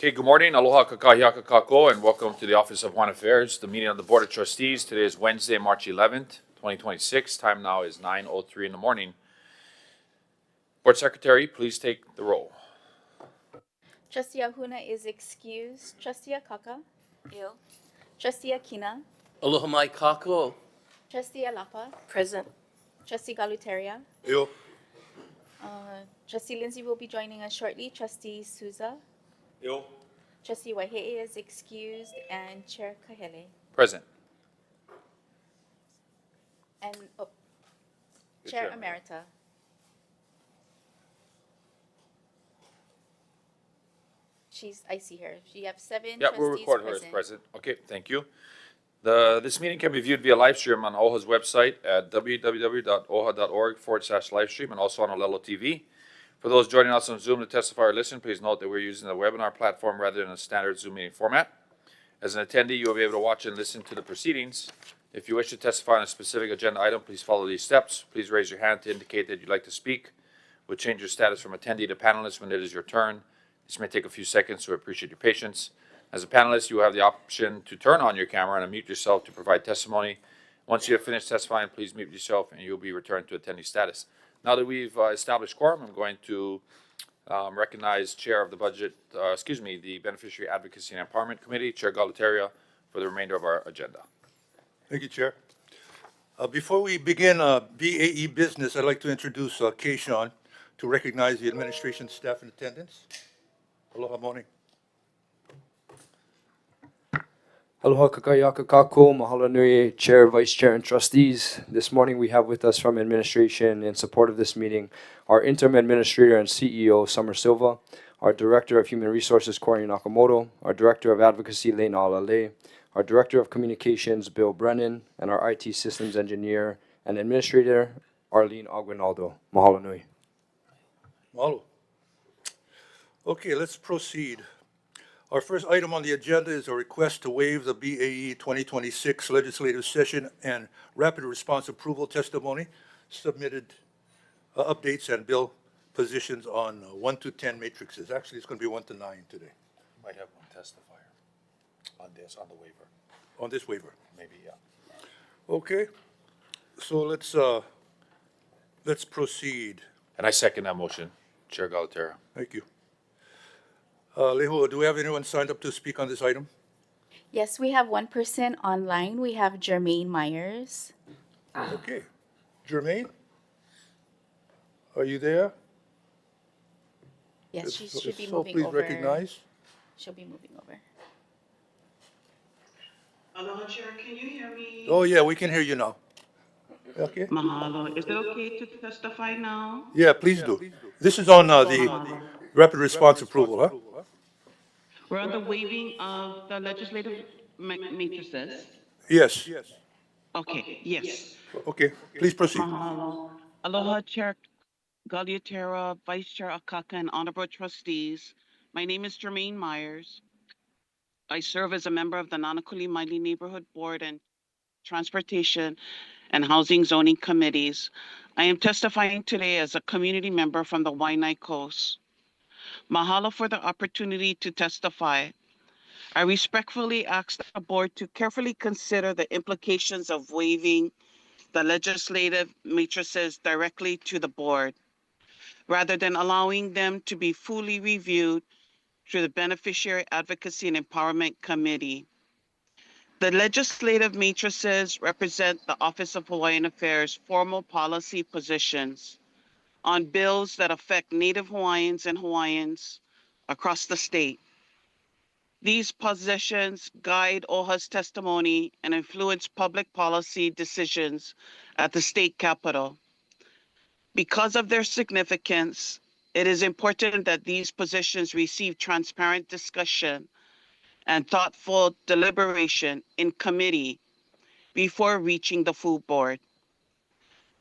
Okay, good morning. Aloha kakahiaka kako, and welcome to the Office of Hawaiian Affairs, the meeting of the Board of Trustees. Today is Wednesday, March 11th, 2026. Time now is 9:03 in the morning. Board Secretary, please take the roll. Trustee Ahuna is excused. Trustee Akaka? Ill. Trustee Akina? Aloha mai kako. Trustee Alapa? Present. Trustee Galuteria? Yo. Trustee Lindsay will be joining us shortly. Trustee Souza? Yo. Trustee Waihe'i is excused, and Chair Kahele. Present. And Good Chair chair. Emerita. I see her. We have 7 Yeah, trustees we'll record her as present. present. Okay, thank you. This meeting can be viewed via live stream on OHA's website at www.oha.org/livestream and also on Olelo TV. For those joining us on Zoom to testify or listen, please note that we're using the webinar platform rather than a standard Zoom meeting format. As an attendee, you will be able to watch and listen to the proceedings. If you wish to testify on a specific agenda item, please follow these steps. Please raise your hand to indicate that you'd like to speak. We'll change your status from attendee to panelist when it is your turn. This may take a few seconds, so we appreciate your patience. As a panelist, you will have the option to turn on your camera and unmute yourself to provide testimony. Once you have finished testifying, please mute yourself and you'll be returned to attendee status. Now that we've established quorum, I'm going to recognize Chair of the the Beneficiary Advocacy and Empowerment Committee, Chair Galuteria, for the remainder of our agenda. Thank you, Chair. Before we begin VAE business, I'd like to introduce Keishawn to recognize the administration staff in attendance. Aloha morning. Aloha kakayaka kako, mahalo nui, Chair, Vice Chair, and Trustees. This morning we have with us from administration in support of this meeting our Interim Administrator and CEO, Summer Silva, our Director of Human Resources, Corey Nakamoto, our Director of Advocacy, Lena Alale, our Director of Communications, Bill Brennan, and our IT Systems Engineer and Administrator, Arlene Aguinaldo. Mahalo nui. Mahalo. Okay, let's proceed. Our first item on the agenda is a request to waive the BAE 2026 legislative session and rapid response approval testimony, submitted updates and bill positions on 1 to 10 matrices. Actually, it's going to be 1 to 9 today Might have one testifier on the waiver. on this waiver. Maybe, yeah. Okay, so let's proceed. And I second that motion, Chair Galuteria. Thank you. Leho, do we have anyone signed up to speak on this item? Yes, we have one person online. We have Jermaine Myers. Okay. Jermaine? Are you there? Yes, she should be So moving please over. recognize. She'll be moving over. Aloha, Chair, can you hear me? Oh, yeah, we can hear you now. Okay? Mahalo. Is it okay to testify now? Yeah, please do. This is on the rapid response approval, huh? We're on the waiving of the legislative matrices. Yes. Okay, yes. Okay, please proceed. Mahalo. Aloha, Chair Galuteria, Vice Chair Akaka, and Honorable Trustees. My name is Jermaine Myers. I serve as a member of the Nanakuli Maili Neighborhood Board and Transportation and Housing Zoning Committees. I am testifying today as a community member from the Waianae Coast. Mahalo for the opportunity to testify. I respectfully ask the board to carefully consider the implications of waiving the legislative matrices directly to the board, rather than allowing them to be fully reviewed through the Beneficiary Advocacy and Empowerment Committee. The legislative matrices represent the Office of Hawaiian Affairs' formal policy positions on bills that affect Native Hawaiians and Hawaiians across the state. These positions guide OHA's testimony and influence public policy decisions at the state capitol. Because of their significance, it is important that these positions receive transparent discussion and thoughtful deliberation in committee before reaching the full board.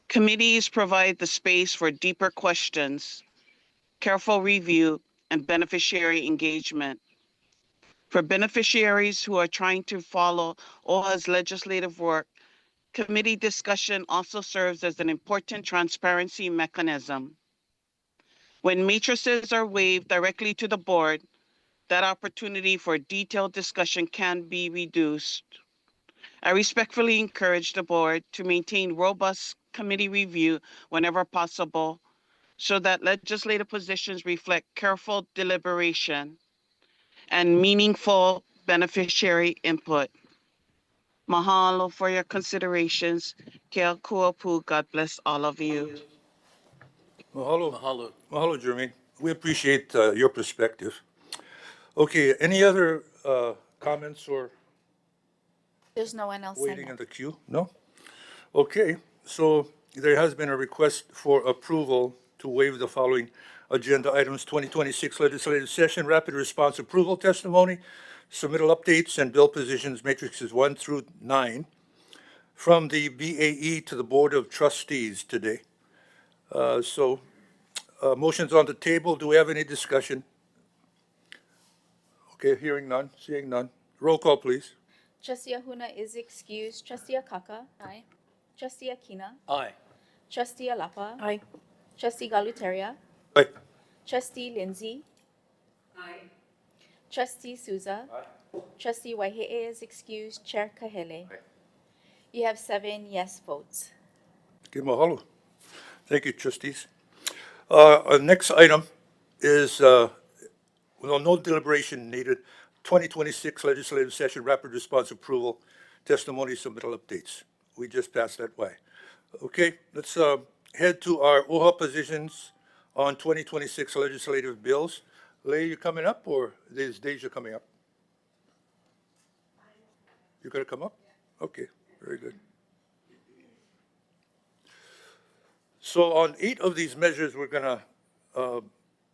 Committees provide the space for deeper questions, careful review, and beneficiary engagement. For beneficiaries who are trying to follow OHA's legislative work, committee discussion also serves as an important transparency mechanism. When matrices are waived directly to the board, that opportunity for detailed discussion can be reduced. I respectfully encourage the board to maintain robust committee review whenever possible so that legislative positions reflect careful deliberation and meaningful beneficiary input. Mahalo for your considerations. Kia kuapu. God bless all of you. Mahalo. Mahalo. Mahalo, Jermaine. We appreciate your perspective. Okay, any other comments or There's no one else signed waiting in up. the queue? No? Okay, so there has been a request for approval to waive the following agenda items: 2026 legislative session, rapid response approval testimony, submittal updates, and bill positions matrices 1 through 9 from the BAE to the Board of Trustees today. Motion's on the table. Do we have any discussion? Okay, hearing none, seeing none. Roll call, please. Trustee Ahuna is excused. Trustee Akaka. Aye. Trustee Akina. Aye. Trustee Alapa. Aye. Trustee Galuteria. Aye. Trustee Lindsay. Aye. Trustee Souza. Aye. Trustee Waihe'e is excused. Chair Kahele. Aye. You have 7 yes votes. Okay, mahalo. Thank you, trustees. Our next item is, no deliberation needed, 2026 legislative session rapid response approval, testimony submittal updates. We just passed that way. Okay, let's head to our OHA positions on 2026 legislative bills. Lei, you coming up, or is Deja coming up? You gonna come up? Okay, very good. So on 8 of these measures, we're gonna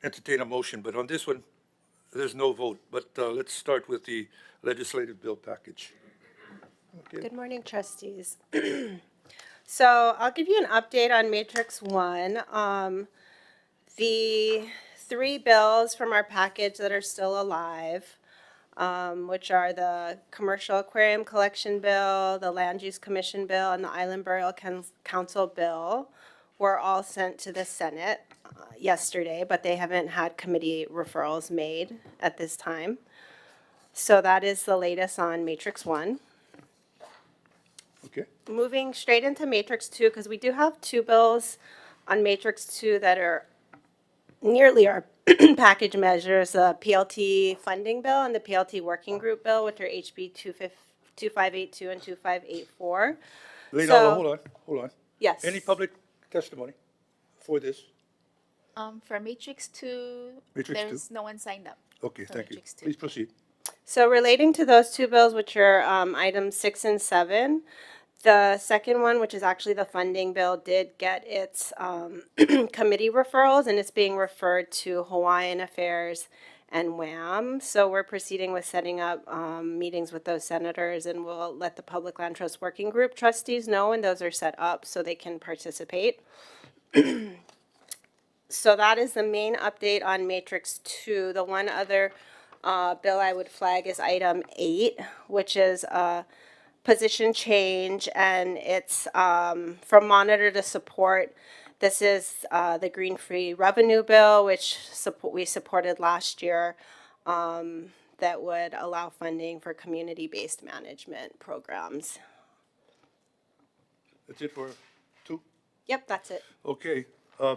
entertain a motion, but on this one, there's no vote. But let's start with the legislative bill package. Okay. Good morning, trustees. So I'll give you an update on Matrix 1. The 3 bills from our package that are still alive, which are the Commercial Aquarium Collection Bill, the Land Use Commission Bill, and the Island Burial Council Bill, were all sent to the Senate yesterday, but they haven't had committee referrals made at this time. So that is the latest on Matrix 1. Okay, Moving straight into Matrix 2, because we do have 2 bills on Matrix 2 that are nearly our package measures, the PLT funding bill and the PLT working group bill, which are HB 2582 and 2584. Lei, So- hold on. Yes. Any public testimony for this? For Matrix 2, Matrix two? there's no one signed up. Okay, For thank you. Matrix two. Please proceed. So relating to those 2 bills, which are items 6 and 7, the second one, which is actually the funding bill, did get its committee referrals, and it's being referred to Hawaiian Affairs and WHAM. So we're proceeding with setting up meetings with those senators, and we'll let the Public Land Trust Working Group trustees know when those are set up so they can participate. So that is the main update on Matrix 2. The one other bill I would flag is item 8, which is a position change, and it's from monitor to support. This is the Green Free Revenue Bill, which we supported last year, that would allow funding for community-based management programs. That's it for 2? Yep, that's it. Okay,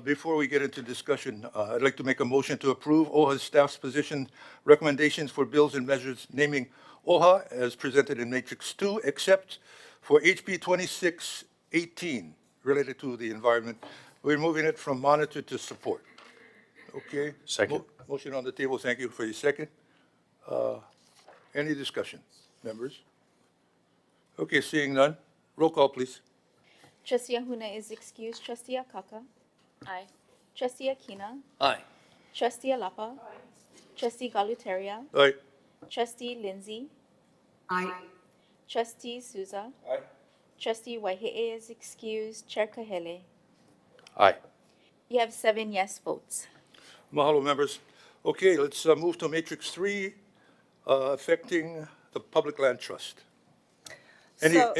before we get into discussion, I'd like to make a motion to approve OHA's staff's position recommendations for bills and measures naming OHA as presented in Matrix 2, except for HB 2618 related to the environment. We're moving it from monitor to support. Okay? Second. Motion on the table. Thank you for your second. Any discussion, members? Okay, seeing none. Roll call, please. Trustee Ahuna is excused. Trustee Akaka. Aye. Trustee Akina. Aye. Trustee Alapa. Aye. Trustee Galuteria. All right. Trustee Lindsay. Aye. Trustee Souza. Aye. Trustee Waihe'e is excused. Chair Kahele. Aye. You have 7 yes votes. Mahalo, members. Okay, let's move to Matrix 3, affecting the Public Land Trust. So-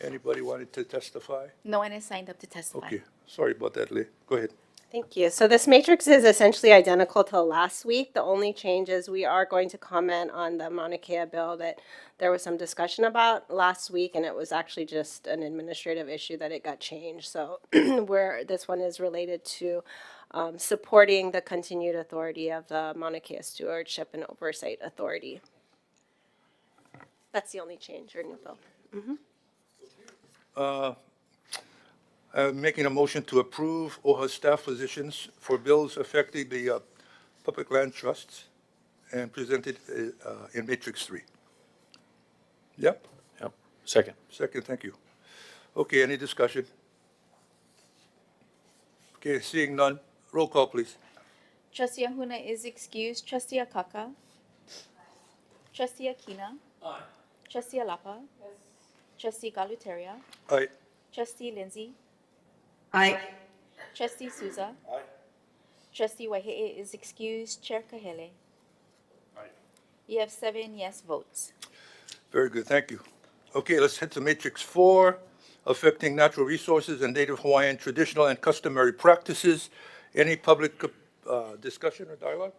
Anybody wanted to testify? No one is signed up to testify. Okay, sorry about that, Lee. Go ahead. Thank you. So this matrix is essentially identical to last week. The only change is we are going to comment on the Mauna Kea bill that there was some discussion about last week, and it was actually just an administrative issue that it got changed. So where this one is related to supporting the continued authority of the Mauna Kea Stewardship and Oversight Authority. That's the only change or new bill. Making a motion to approve OHA staff positions for bills affecting the public land trusts and presented in Matrix 3. Yep, Yep. Second. second, thank you. Okay, any discussion? Okay, seeing none, roll call, please. Trustee Ahuna is excused. Trustee Akaka? Trustee Akina? Trustee Alapa? Trustee Galuteria? Aye. Trustee Lindsay? Aye. Trustee Souza? Trustee Waihe'e is excused. Chair Kahele? You have 7 yes votes. Very good, thank you. Okay, let's head to Matrix 4, affecting natural resources and Native Hawaiian traditional and customary practices. Any public discussion or dialogue?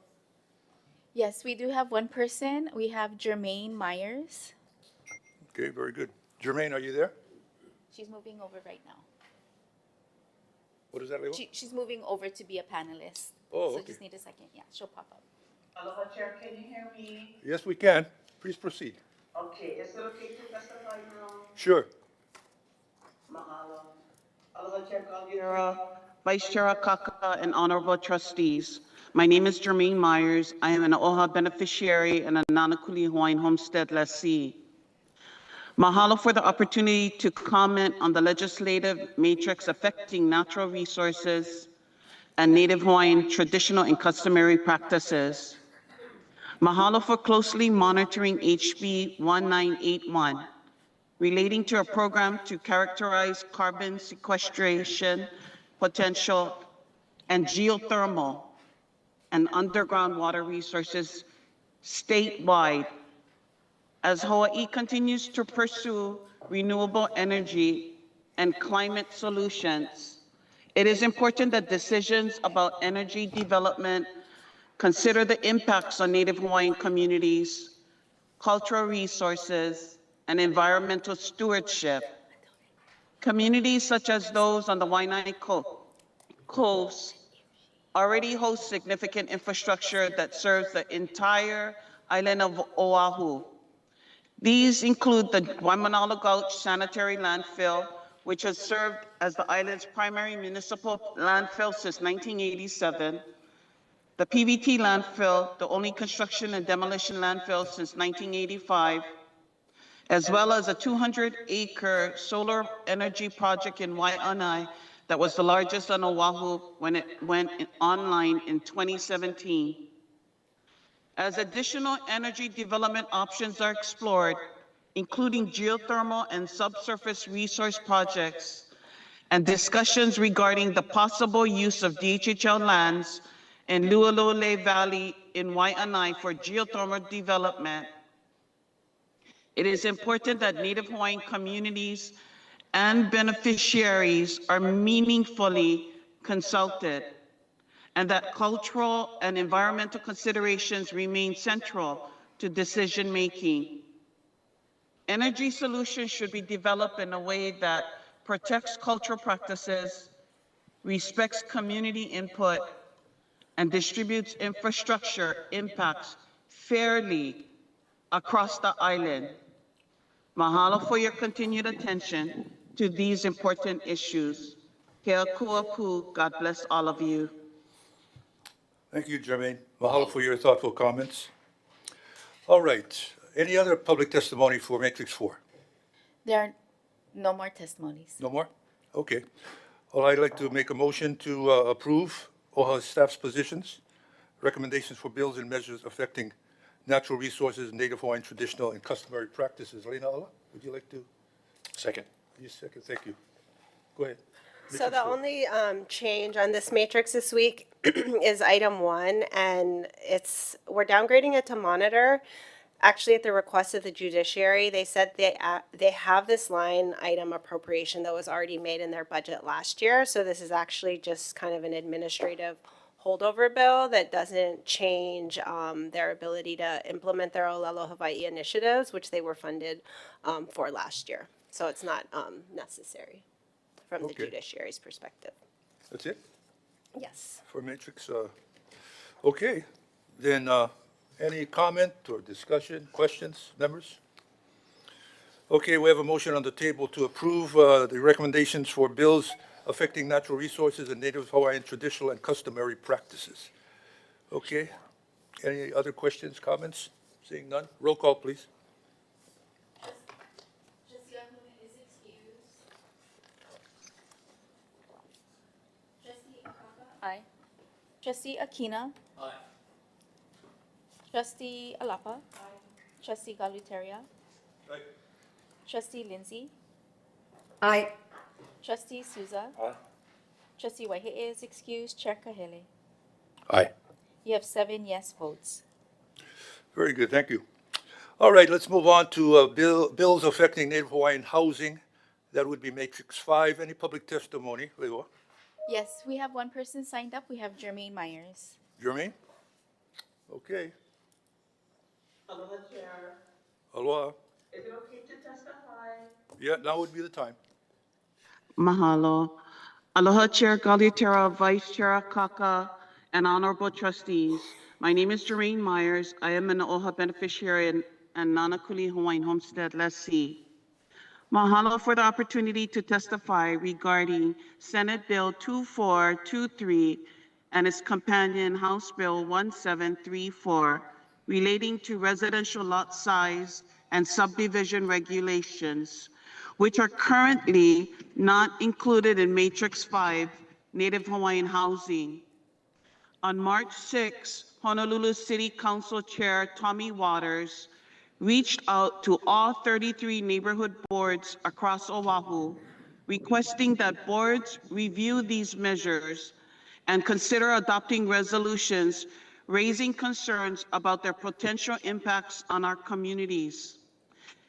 Yes, we do have one person. We have Jermaine Myers. Okay, very good. Jermaine, are you there? She's moving over right now. What is that, Leila? She's moving over to be a panelist. Oh, So okay. just need a second. Yeah, she'll pop up. Aloha, Chair, can you hear me? Yes, we can. Please proceed. Okay, is it okay to testify now? Sure. Mahalo. Aloha, Chair Chair, Vice Chair Akaka, and Honorable Trustees. My name is Jermaine Myers. I am an OHA beneficiary and a Nanakuli Hawaiian homestead lessee. Mahalo for the opportunity to comment on the legislative matrix affecting natural resources and Native Hawaiian traditional and customary practices. Mahalo for closely monitoring HB 1981, relating to a program to characterize carbon sequestration potential and geothermal and underground water resources statewide as Hawaii continues to pursue renewable energy and climate solutions. It is important that decisions about energy development consider the impacts on Native Hawaiian communities, cultural resources, and environmental stewardship. Communities such as those on the Waianae Coast already host significant infrastructure that serves the entire island of Oahu. These include the Waimanalo Gulch Sanitary Landfill, which has served as the island's primary municipal landfill since 1987, the PVT landfill, the only construction and demolition landfill since 1985, as well as a 200-acre solar energy project in Waianae that was the largest on Oahu when it went online in 2017. As additional energy development options are explored, including geothermal and subsurface resource projects, and discussions regarding the possible use of DHHL lands in Lualole Valley in Waianae for geothermal development, it is important that Native Hawaiian communities and beneficiaries are meaningfully consulted, and that cultural and environmental considerations remain central to decision-making. Energy solutions should be developed in a way that protects cultural practices, respects community input, and distributes infrastructure impacts fairly across the island. Mahalo for your continued attention to these important issues. Kea kua pu, God bless all of you. Thank you, Jermaine. Mahalo for your thoughtful comments. All right. Any other public testimony for Matrix 4? There are no more testimonies. No more? Okay. Well, I'd like to make a motion to approve OHA staff's positions, recommendations for bills and measures affecting natural resources, Native Hawaiian traditional and customary practices. Lena Ala, would you like to? Second. You second, thank you. Go ahead. So Matrix the 4. only change on this matrix this week is item 1, and we're downgrading it to monitor. Actually, at the request of the judiciary, they said they have this line item appropriation that was already made in their budget last year. So this is actually just kind of an administrative holdover bill that doesn't change their ability to implement their Olelo Hawaii initiatives, which they were funded for last year. So it's not necessary from the Okay. judiciary's perspective. That's it Yes. for matrix? Okay, then any comment or discussion, questions, members? Okay, we have a motion on the table to approve the recommendations for bills affecting natural resources and Native Hawaiian traditional and customary practices. Okay, any other questions, comments? Seeing none, roll call, please. Trustee Akuna is excused. Trustee Akaka? Aye. Trustee Akina? Aye. Trustee Alapa? Aye. Trustee Galuteria? Trustee Lindsay? Aye. Trustee Souza? Aye. Trustee Waihe'e is excused. Chair Kahele? Aye. You have 7 yes votes. Very good, thank you. All right, let's move on to bills affecting Native Hawaiian housing. That would be matrix 5. Any public testimony? Lewa? Yes, we have one person signed up. We have Jermaine Myers. Jermaine? Okay, Aloha, Chair. aloha. Is it okay to testify? Yeah, now would be the time. Mahalo. Aloha Chair Galiatera, Vice Chair Akaka, and Honorable Trustees. My name is Jermaine Myers. I am an OHA beneficiary and Nanakuli Hawaiian Homestead lessee. Mahalo for the opportunity to testify regarding Senate Bill 2423 and its companion House Bill 1734 relating to residential lot size and subdivision regulations, which are currently not included in Matrix 5 Native Hawaiian housing. On March 6, Honolulu City Council Chair Tommy Waters reached out to all 33 neighborhood boards across Oahu, requesting that boards review these measures and consider adopting resolutions raising concerns about their potential impacts on our communities.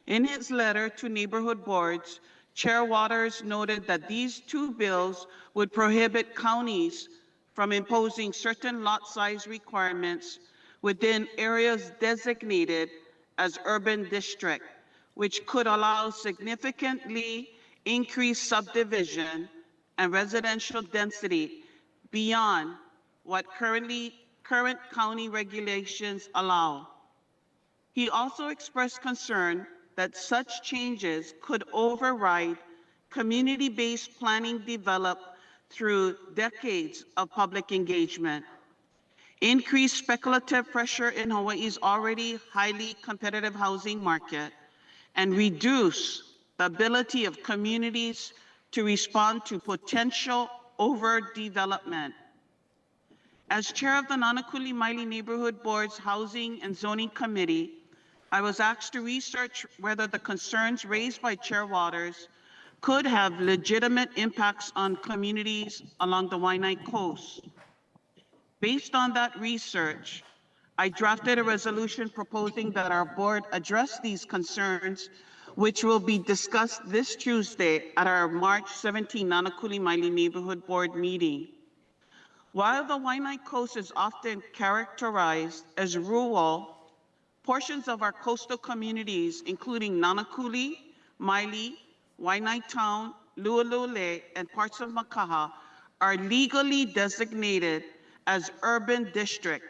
In his letter to neighborhood boards, Chair Waters noted that these 2 bills would prohibit counties from imposing certain lot size requirements within areas designated as urban district, which could allow significantly increased subdivision and residential density beyond what current county regulations allow. He also expressed concern that such changes could override community-based planning developed through decades of public engagement, increase speculative pressure in Hawaii's already highly competitive housing market, and reduce the ability of communities to respond to potential overdevelopment. As chair of the Nanakuli Maili Neighborhood Board's Housing and Zoning Committee, I was asked to research whether the concerns raised by Chair Waters could have legitimate impacts on communities along the Waianae Coast. Based on that research, I drafted a resolution proposing that our board address these concerns, which will be discussed this Tuesday at our March 17 Nanakuli Maili Neighborhood Board meeting. While the Waianae Coast is often characterized as rural, portions of our coastal communities, including Nanakuli, Maili, Waianae Town, Lualule, and parts of Makaha, are legally designated as urban district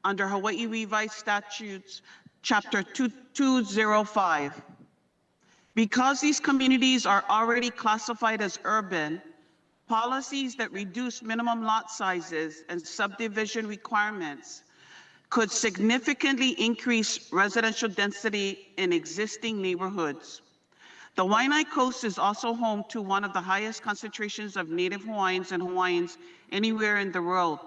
under Hawaii Revised Statutes, Chapter 2205. Because these communities are already classified as urban, policies that reduce minimum lot sizes and subdivision requirements could significantly increase residential density in existing neighborhoods. The Waianae Coast is also home to one of the highest concentrations of Native Hawaiians and Hawaiians anywhere in the world.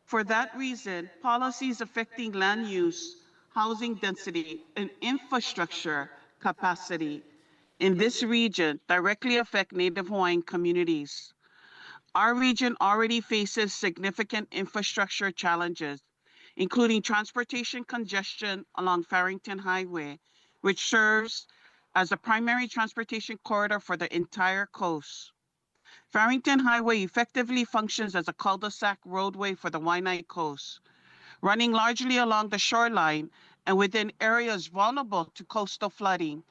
For that reason, policies affecting land use, housing density, and infrastructure capacity in this region directly affect Native Hawaiian communities. Our region already faces significant infrastructure challenges, including transportation congestion along Farrington Highway, which serves as the primary transportation corridor for the entire coast. Farrington Highway effectively functions as a cul-de-sac roadway for the Waianae Coast, running largely along the shoreline and within areas vulnerable to coastal flooding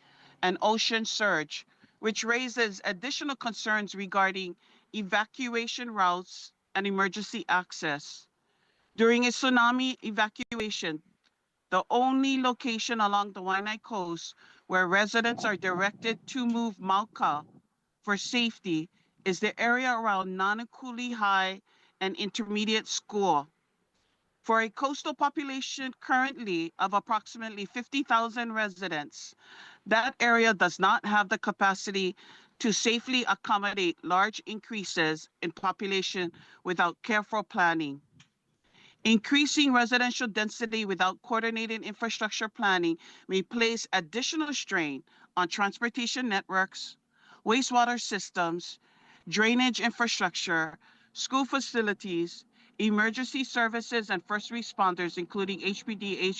and ocean surge, which raises additional concerns regarding evacuation routes and emergency access. During a tsunami evacuation, the only location along the Waianae Coast where residents are directed to move Mauka for safety is the area around Nanakuli High and Intermediate School. For a coastal population currently of approximately 50,000 residents, that area does not have the capacity to safely accommodate large increases in population without careful planning. Increasing residential density without coordinated infrastructure planning may place additional strain on transportation networks, wastewater systems, drainage infrastructure, school facilities, emergency services, and first responders, including HPD,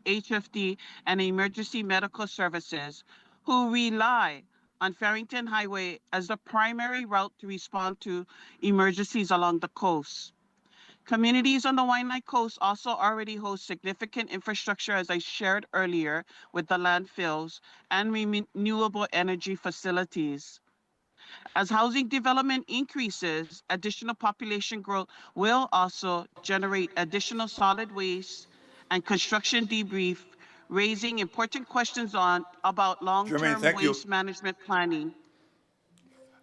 HFD, and emergency medical services, who rely on Farrington Highway as the primary route to respond to emergencies along the coast. Communities on the Waianae Coast also already host significant infrastructure, as I shared earlier, with the landfills and renewable energy facilities. As housing development increases, additional population growth will also generate additional solid waste and construction debris, raising important questions about Jermaine, long-term thank you. waste management planning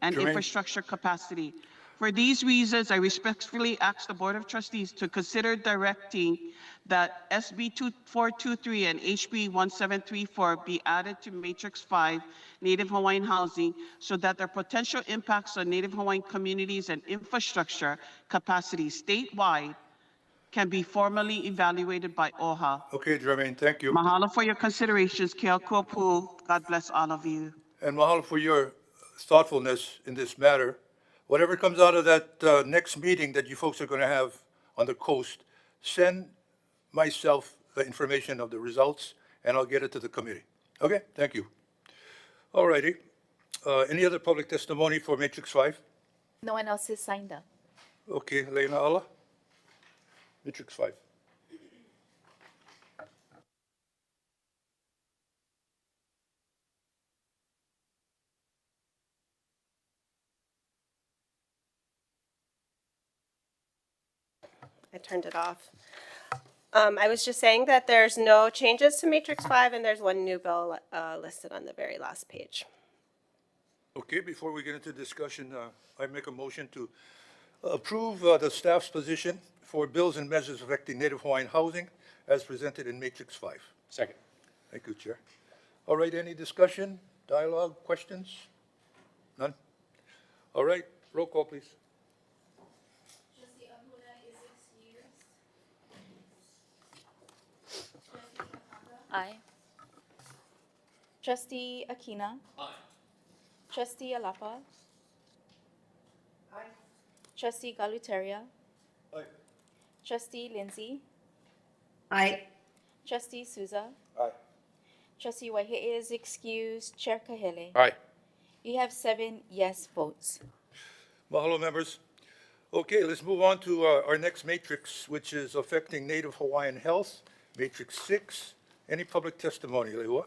and Jermaine. infrastructure capacity. For these reasons, I respectfully ask the Board of Trustees to consider directing that SB 2423 and HB 1734 be added to Matrix 5 Native Hawaiian housing so that their potential impacts on Native Hawaiian communities and infrastructure capacity statewide can be formally evaluated by OHA. Okay, Jermaine, thank you. Mahalo for your considerations. Ke au kuapu. God bless all of you. And mahalo for your thoughtfulness in this matter. Whatever comes out of that next meeting that you folks are going to have on the coast, send myself the information of the results, and I'll get it to the committee. Okay, thank you. All righty. Any other public testimony for Matrix 5? No one else is signed up. Okay, Leina Ala. Matrix 5. I turned it off. I was just saying that there's no changes to Matrix 5, and there's one new bill listed on the very last page. Okay, before we get into discussion, I make a motion to approve the staff's position for bills and measures affecting Native Hawaiian housing as presented in Matrix 5. Second. Thank you, Chair. All right, any discussion, dialogue, questions? None? All right, roll call, please. Aye. Trustee Akina? Aye. Trustee Alapa? Aye. Trustee Galuteria? Aye. Trustee Lindsay? Aye. Trustee Souza? Aye. Trustee Waihe'e is excused. Chair Kahele? Aye. You have 7 yes votes. Mahalo, members. Okay, let's move on to our next matrix, which is affecting Native Hawaiian health, Matrix 6. Any public testimony, Lehua?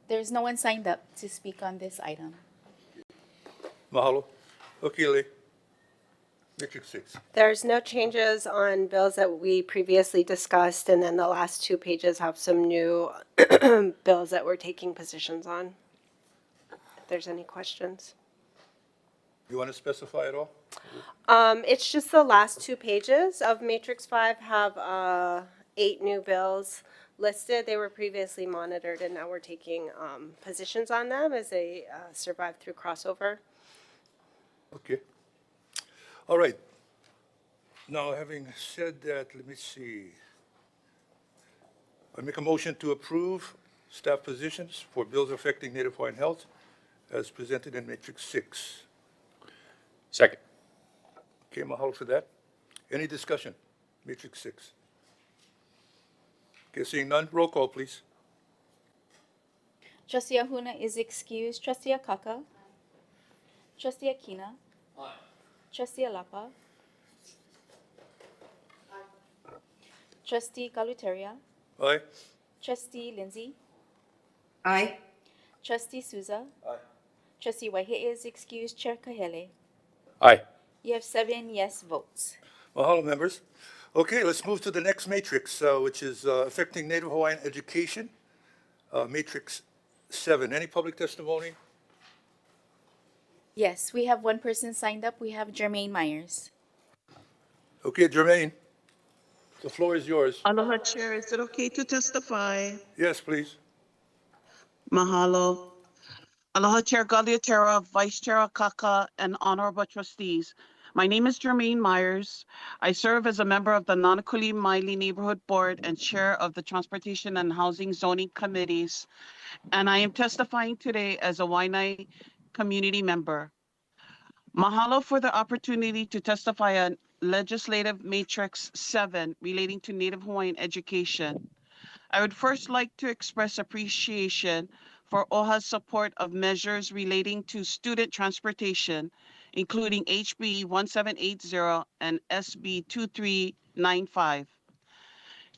There's no one signed up to speak on this item. Mahalo. Okay, Leh. Matrix 6. There's no changes on bills that we previously discussed, and then the last 2 pages have some new bills that we're taking positions on. If there's any questions. You want to specify at all? It's just the last 2 pages of Matrix 5 have 8 new bills listed. They were previously monitored, and now we're taking positions on them as they survive through crossover. Okay. All right. Now, having said that, let me see. I make a motion to approve staff positions for bills affecting Native Hawaiian health as presented in Matrix 6. Second. Okay, mahalo for that. Any discussion? Matrix 6. Okay, seeing none, roll call, please. Trustee Ahuna is excused. Trustee Akaka? Trustee Akina? Trustee Alapa? Trustee Galuteria? Aye. Trustee Lindsay? Aye. Trustee Souza? Trustee Waihe'e is excused. Chair Kahele? Aye. You have 7 yes votes. Mahalo, members. Okay, let's move to the next matrix, which is affecting Native Hawaiian education, Matrix 7. Any public testimony? Yes, we have one person signed up. We have Jermaine Myers. Okay, Jermaine, the floor is yours. Aloha Chair, is it okay to testify? Yes, please. Mahalo. Aloha Chair Galiatera, Vice Chair Akaka, and Honorable Trustees. My name is Jermaine Myers. I serve as a member of the Nanakuli Maili Neighborhood Board and Chair of the Transportation and Housing Zoning Committees. And I am testifying today as a Waianae community member. Mahalo for the opportunity to testify on Legislative Matrix 7 relating to Native Hawaiian education. I would first like to express appreciation for OHA's support of measures relating to student transportation, including HB 1780 and SB 2395.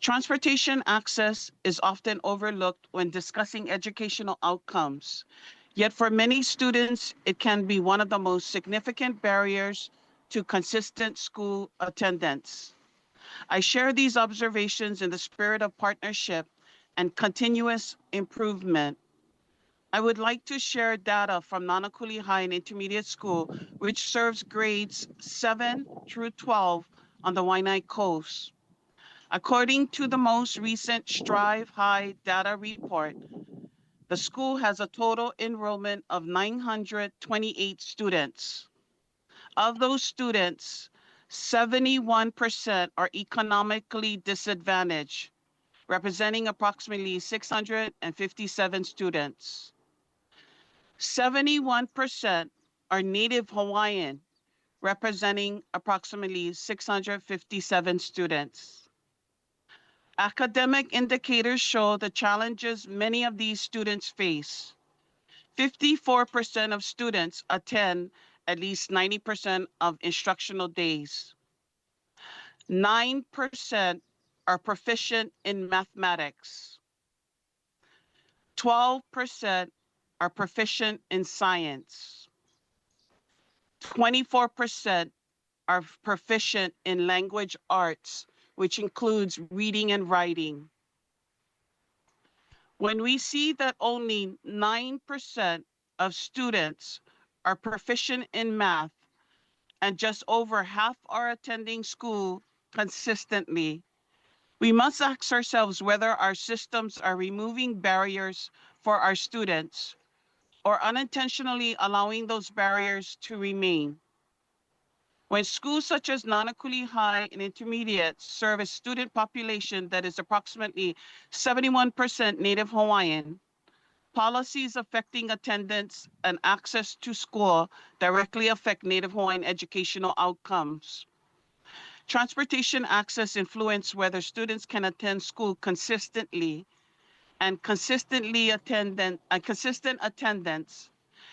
Transportation access is often overlooked when discussing educational outcomes. Yet for many students, it can be one of the most significant barriers to consistent school attendance. I share these observations in the spirit of partnership and continuous improvement. I would like to share data from Nanakuli High and Intermediate School, which serves grades 7 through 12 on the Waianae Coast. According to the most recent Strive High data report, the school has a total enrollment of 928 students. Of those students, 71% are economically disadvantaged, representing approximately 657 students. 71% are Native Hawaiian, representing approximately 657 students. Academic indicators show the challenges many of these students face. 54% of students attend at least 90% of instructional days. 9% are proficient in mathematics. 12% are proficient in science. 24% are proficient in language arts, which includes reading and writing. When we see that only 9% of students are proficient in math and just over half are attending school consistently, we must ask ourselves whether our systems are removing barriers for our students or unintentionally allowing those barriers to remain. When schools such as Nanakuli High and Intermediate serve a student population that is approximately 71% Native Hawaiian, policies affecting attendance and access to school directly affect Native Hawaiian educational outcomes. Transportation access influences whether students can attend school consistently, and consistent attendance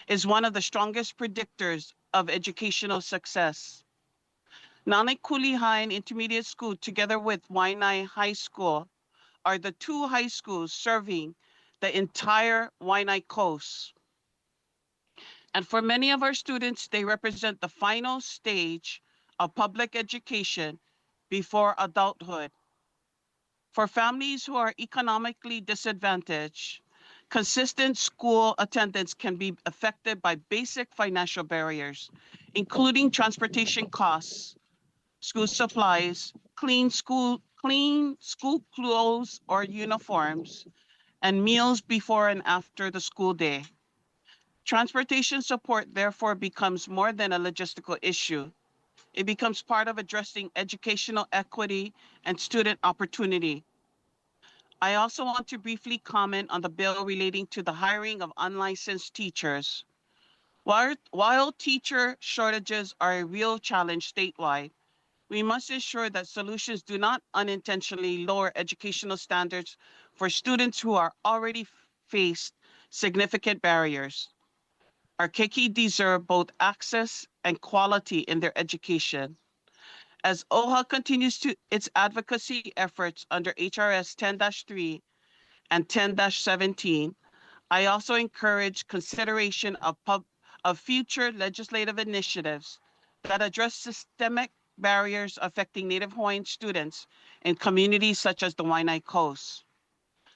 is one of the strongest predictors of educational success. Nanakuli High and Intermediate School, together with Waianae High School, are the 2 high schools serving the entire Waianae Coast. And for many of our students, they represent the final stage of public education before adulthood. For families who are economically disadvantaged, consistent school attendance can be affected by basic financial barriers, including transportation costs, school supplies, clean school clothes or uniforms, and meals before and after the school day. Transportation support therefore becomes more than a logistical issue. It becomes part of addressing educational equity and student opportunity. I also want to briefly comment on the bill relating to the hiring of unlicensed teachers. While teacher shortages are a real challenge statewide, We must ensure that solutions do not unintentionally lower educational standards for students who are already faced significant barriers. Our keiki deserve both access and quality in their education. As OHA continues to its advocacy efforts under HRS 10-3 and 10-17, I also encourage consideration of future legislative initiatives that address systemic barriers affecting Native Hawaiian students in communities such as the Waianae Coast.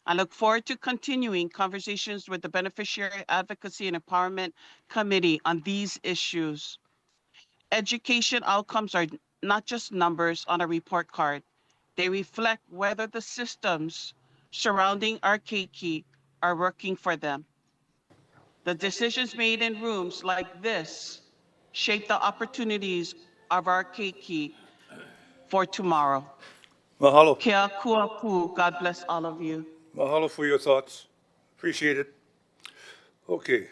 I look forward to continuing conversations with the Beneficiary Advocacy and Empowerment Committee on these issues. Education outcomes are not just numbers on a report card. They reflect whether the systems surrounding our keiki are working for them. The decisions made in rooms like this shape the opportunities of our keiki for tomorrow. Mahalo. Kia kuapu. God bless all of you. Mahalo for your thoughts. Appreciate it. Okay.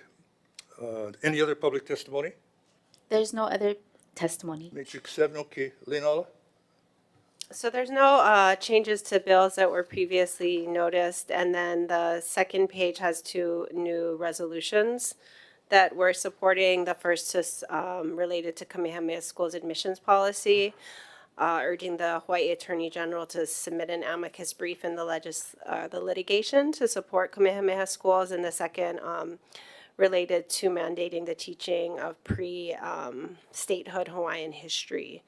Any other public testimony? There's no other testimony. Matrix 7, okay. Leonala? So there's no changes to bills that were previously noticed, and then the second page has two new resolutions that we're supporting. The first is related to Kamehameha Schools admissions policy, urging the Hawaii Attorney General to submit an amicus brief in the litigation to support Kamehameha Schools, and the second related to mandating the teaching of pre-statehood Hawaiian history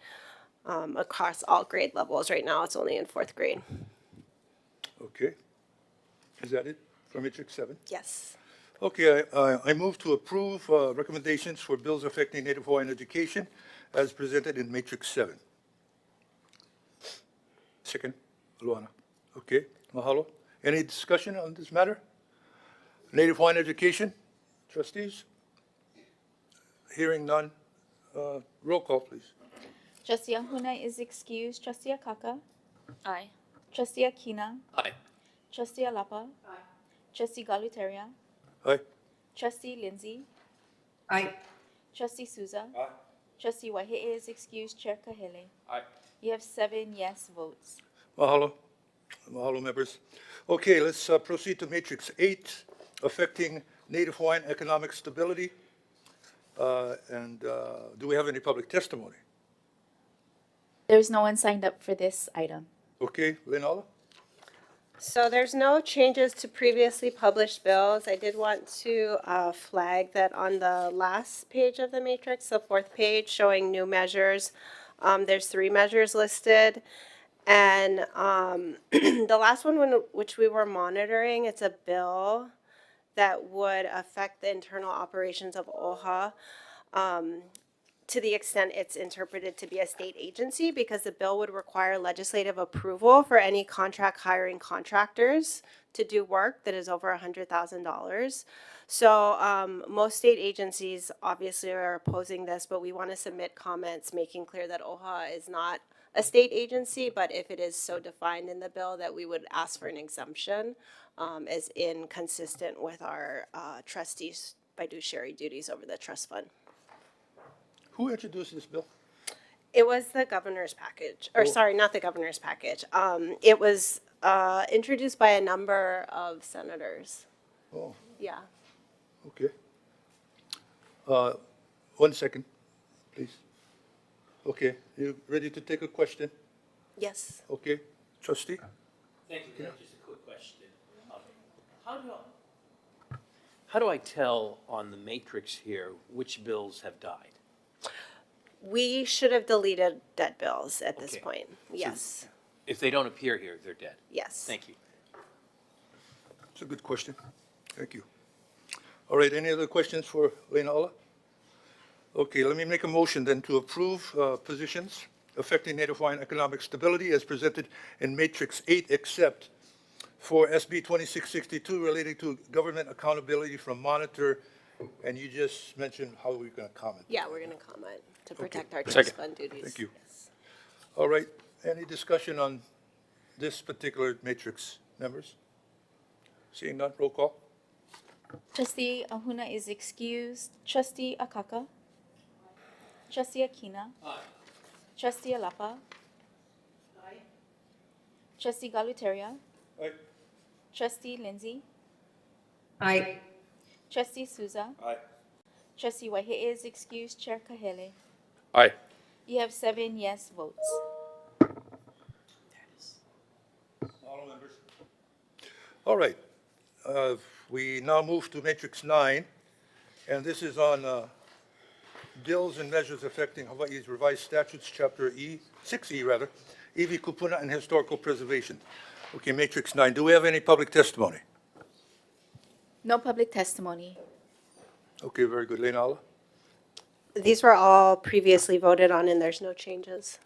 across all grade levels. Right now, it's only in 4th grade. Okay. Is that it for Matrix 7? Yes. Okay, I move to approve recommendations for bills affecting Native Hawaiian education as presented in Matrix 7. Second, Luana. Okay, mahalo. Any discussion on this matter? Native Hawaiian education, trustees? Hearing none. Roll call, please. Trustee Ahuna is excused. Trustee Akaka? Aye. Trustee Akina? Aye. Trustee Alapa? Aye. Trustee Galuteria? Aye. Trustee Lindsay? Aye. Trustee Souza? Aye. Trustee Waihe'e is excused. Chair Kahele? Aye. You have 7 yes votes. Mahalo. Mahalo, members. Okay, let's proceed to Matrix 8, affecting Native Hawaiian economic stability. Do we have any public testimony? There's no one signed up for this item. Okay, Leonala? So there's no changes to previously published bills. I did want to flag that on the last page of the matrix, the 4th page, showing new measures. There's 3 measures listed. And the last one, which we were monitoring, it's a bill that would affect the internal operations of OHA to the extent it's interpreted to be a state agency, because the bill would require legislative approval for any contract hiring contractors to do work that is over $100,000. So most state agencies obviously are opposing this, but we want to submit comments making clear that OHA is not a state agency, but if it is so defined in the bill, that we would ask for an exemption as inconsistent with our trustees' fiduciary duties over the trust fund. Who introduced this bill? It was the governor's package, or sorry, not the governor's package. It was introduced by a number of senators. Oh, Yeah. okay. 1 second, please. Okay, you ready to take a question? Yes. Okay, trustee? Thank you. Just a quick question. How do I tell on the matrix here which bills have died? We should have deleted dead bills at this Okay. point. Yes. If they don't appear here, they're dead. Yes. Thank you. It's a good question. Thank you. All right, any other questions for Leonala? Okay, let me make a motion then to approve positions affecting Native Hawaiian economic stability as presented in Matrix 8, except for SB 2662 relating to government accountability from monitor. And you just mentioned how we're going to comment. Yeah, we're going to comment to protect our Second. trust fund duties. Thank you. Yes. All right, any discussion on this particular matrix, members? Seeing none, roll call. Trustee Ahuna is excused. Trustee Akaka? Trustee Akina? Trustee Alapa. Trustee Galutaria. Aye. Trustee Lindsay. Aye. Trustee Souza. Aye. Trustee Waihe'e is excused. Chair Kahele. Aye. You have 7 yes votes. All members. All right. We now move to Matrix 9, and this is on bills and measures affecting Hawaii's revised statutes, Chapter 6E rather, iwi kupuna and historical preservation. Okay, Matrix 9. Do we have any public testimony? No public testimony. Okay, very good. Leina. These were all previously voted on, and there's no changes.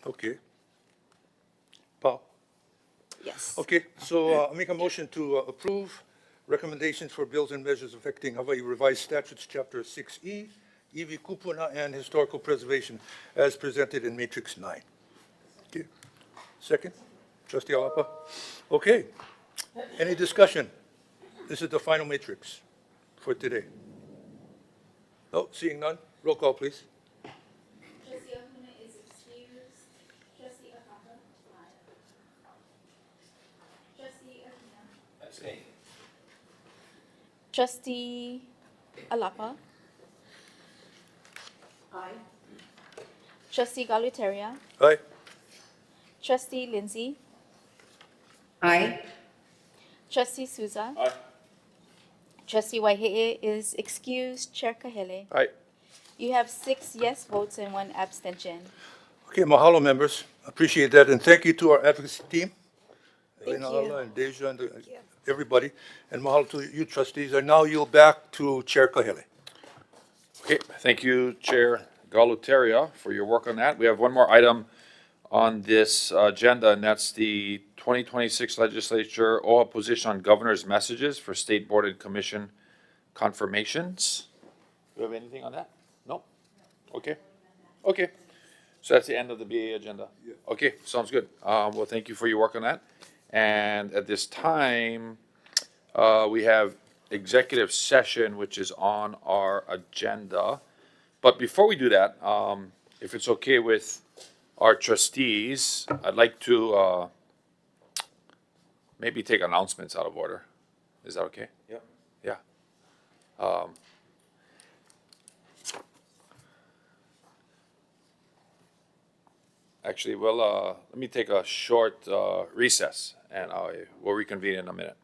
Okay. Paul? Yes. Okay, so I'll make a motion to approve recommendations for bills and measures affecting Hawaii revised statutes, Chapter 6E, iwi kupuna and historical preservation, as presented in Matrix 9. Okay. Second? Trustee Alapa? Okay. Any discussion? This is the final matrix for today. No, seeing none? Roll call, please. Trustee Ahuna is excused. Trustee Ahaka. Trustee Ahuna. Abstain. Trustee Alapa. Aye. Trustee Galutaria. Aye. Trustee Lindsay. Aye. Trustee Souza. Aye. Trustee Waihe'e is excused. Chair Kahele. Aye. You have 6 yes votes and 1 abstention. Okay, mahalo, members. Appreciate that, and thank you to our advocacy team. Thank Elena you. Ala and Deja and everybody, and mahalo to you trustees. And now yield back to Chair Kahele. Okay, thank you, Chair Galutaria, for your work on that. We have one more item on this agenda, and that's the 2026 Legislature OHA position on governor's messages for State Board and Commission confirmations. Do you have anything on that? No? Okay. Okay. So that's the end of the BA agenda? Yeah. Okay, sounds good. Well, thank you for your work on that. And at this time, we have executive session, which is on our agenda. But before we do that, if it's okay with our trustees, I'd like to maybe take announcements out of order. Is that okay? Yep. Yeah. Actually, well, let me take a short recess, and we'll reconvene in a minute.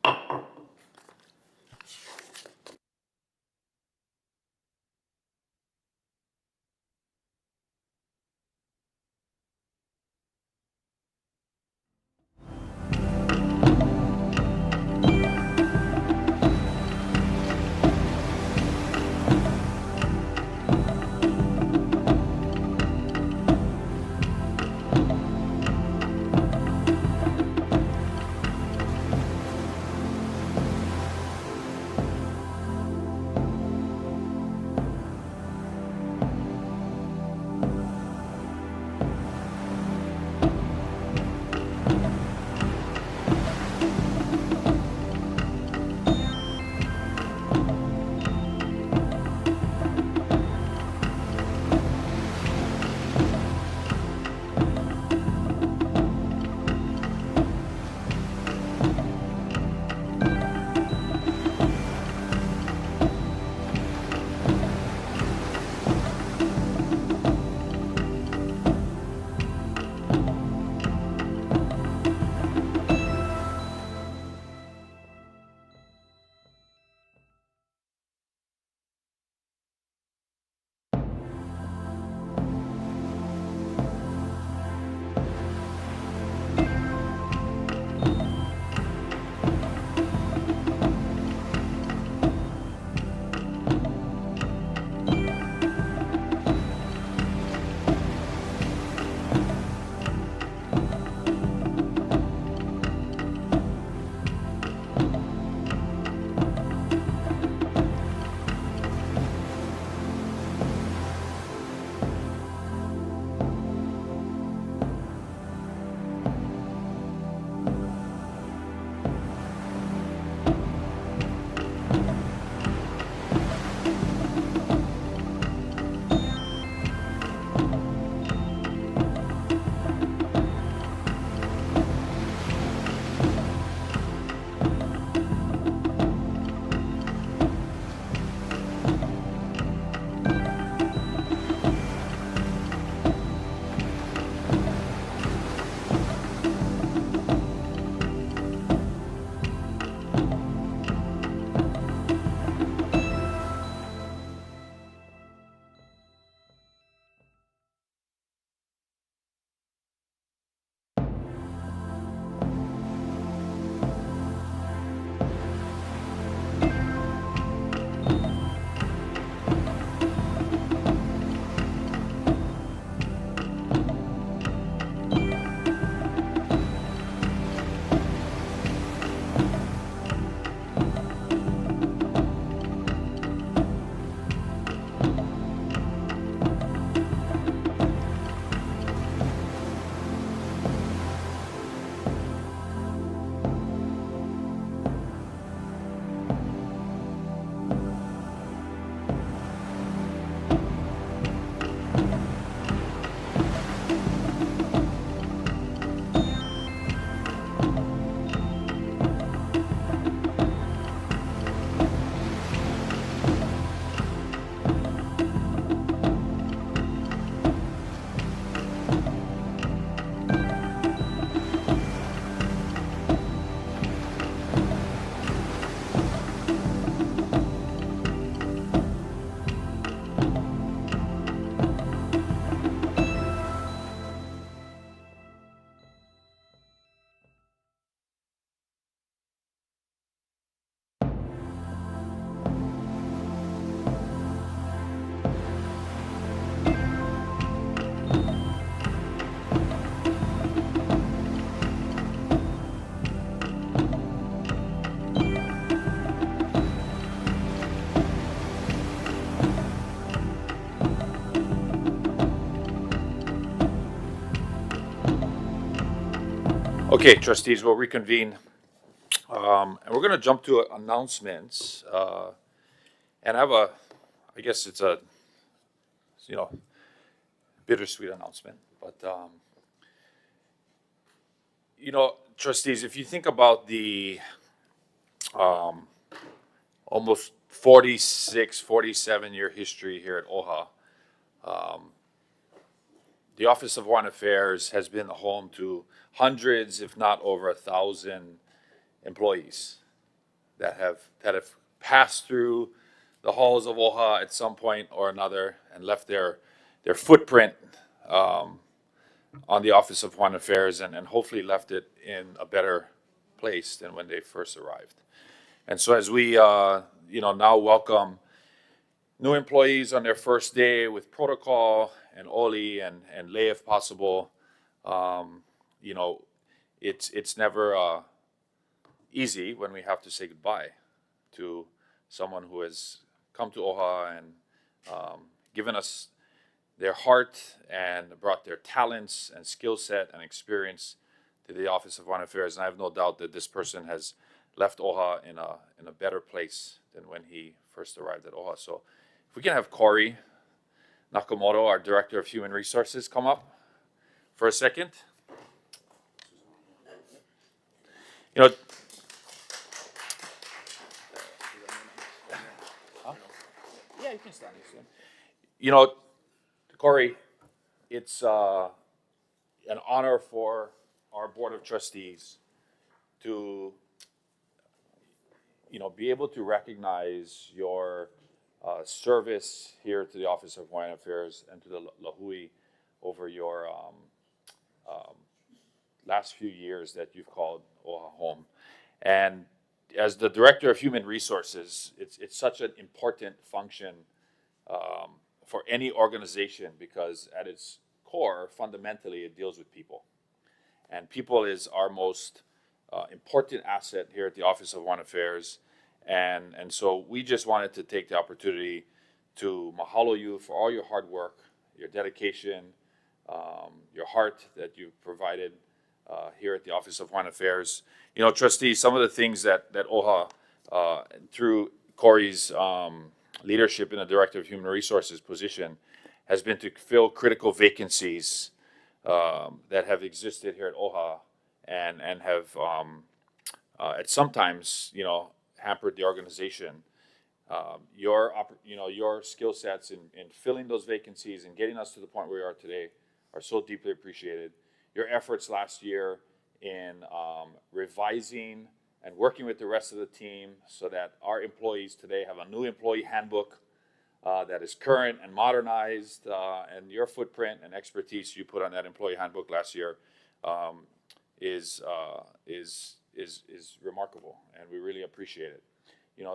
Okay, trustees, we'll reconvene. And we're going to jump to announcements. And I guess it's a, bittersweet announcement. But, trustees, if you think about the almost 46, 47-year history here at OHA, the Office of Hawaiian Affairs has been the home to hundreds, if not over 1,000 employees that have passed through the halls of OHA at some point or another and left their footprint on the Office of Hawaiian Affairs and hopefully left it in a better place than when they first arrived. And so as we now welcome new employees on their first day with protocol and OLI and lay if possible, it's never easy when we have to say goodbye to someone who has come to OHA and given us their heart and brought their talents and skill set and experience to the Office of Hawaiian Affairs. And I have no doubt that this person has left OHA in a better place than when he first arrived at OHA. So if we can have Corey Nakamoto, our Director of Human Resources, come up for a second. Huh? Yeah, you can stand. Corey, it's an honor for our Board of Trustees to be able to recognize your service here to the Office of Hawaiian Affairs and to the Lahui over your last few years that you've called OHA home. And as the Director of Human Resources, it's such an important function for any organization because at its core, fundamentally, it deals with people. And people is our most important asset here at the Office of Hawaiian Affairs. And so we just wanted to take the opportunity to mahalo you for all your hard work, your dedication, your heart that you've provided here at the Office of Hawaiian Affairs. Trustees, some of the things that OHA, through Corey's leadership in the Director of Human Resources position, has been to fill critical vacancies that have existed here at OHA and have at sometimes, hampered the organization. Your skill sets in filling those vacancies and getting us to the point where we are today are so deeply appreciated. Your efforts last year in revising and working with the rest of the team so that our employees today have a new employee handbook that is current and modernized, and your footprint and expertise you put on that employee handbook last year is remarkable, and we really appreciate it.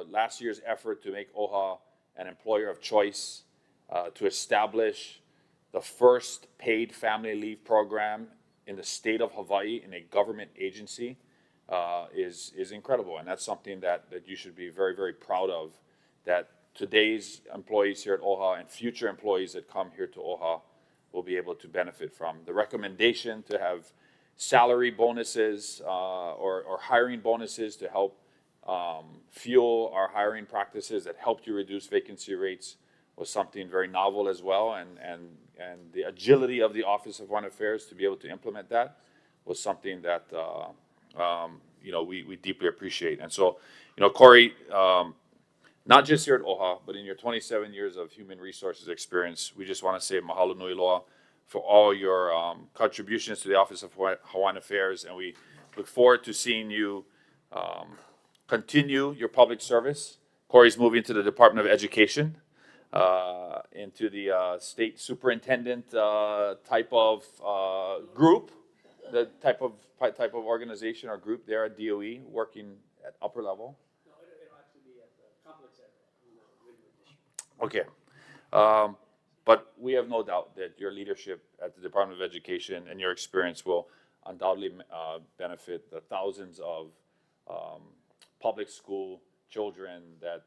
Last year's effort to make OHA an employer of choice, to establish the first paid family leave program in the state of Hawaii in a government agency is incredible, and that's something that you should be very, very proud of, that today's employees here at OHA and future employees that come here to OHA will be able to benefit from. The recommendation to have salary bonuses or hiring bonuses to help fuel our hiring practices that helped you reduce vacancy rates was something very novel as well, and the agility of the Office of Hawaiian Affairs to be able to implement that was something that we deeply appreciate. And so, Corey, not just here at OHA, but in your 27 years of human resources experience, we just want to say mahalo nui loa for all your contributions to the Office of Hawaiian Affairs, and we look forward to seeing you continue your public service. Corey's moving to the Department of Education, into the state superintendent type of group, the type of organization or group there at DOE, working at upper level. No, it'll actually be at the complex area. Okay. But we have no doubt that your leadership at the Department of Education and your experience will undoubtedly benefit the thousands of public school children that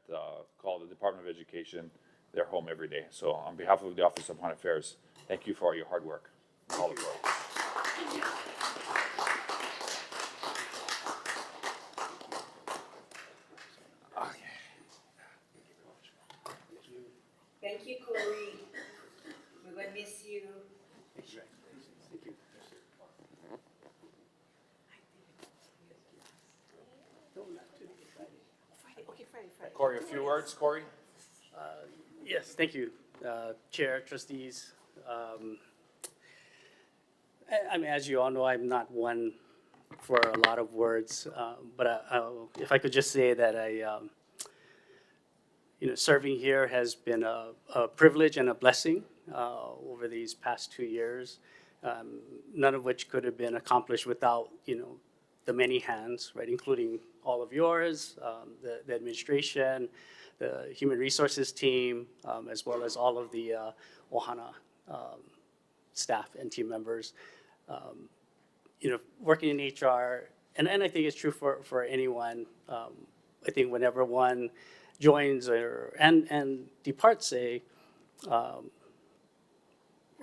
call the Department of Education their home every day. So on behalf of the Office of Hawaiian Affairs, thank you for all your hard work. All of you. Corey, a few words, Corey? Yes, thank you, Chair, trustees. I mean, as you all know, I'm not one for a lot of words, but if I could just say that serving here has been a privilege and a blessing over these past 2 years, none of which could have been accomplished without, the many hands, right, including all of yours, the administration, the human resources team, as well as all of the OHANA staff and team members. Working in HR, and I think it's true for anyone. I think whenever one joins and departs a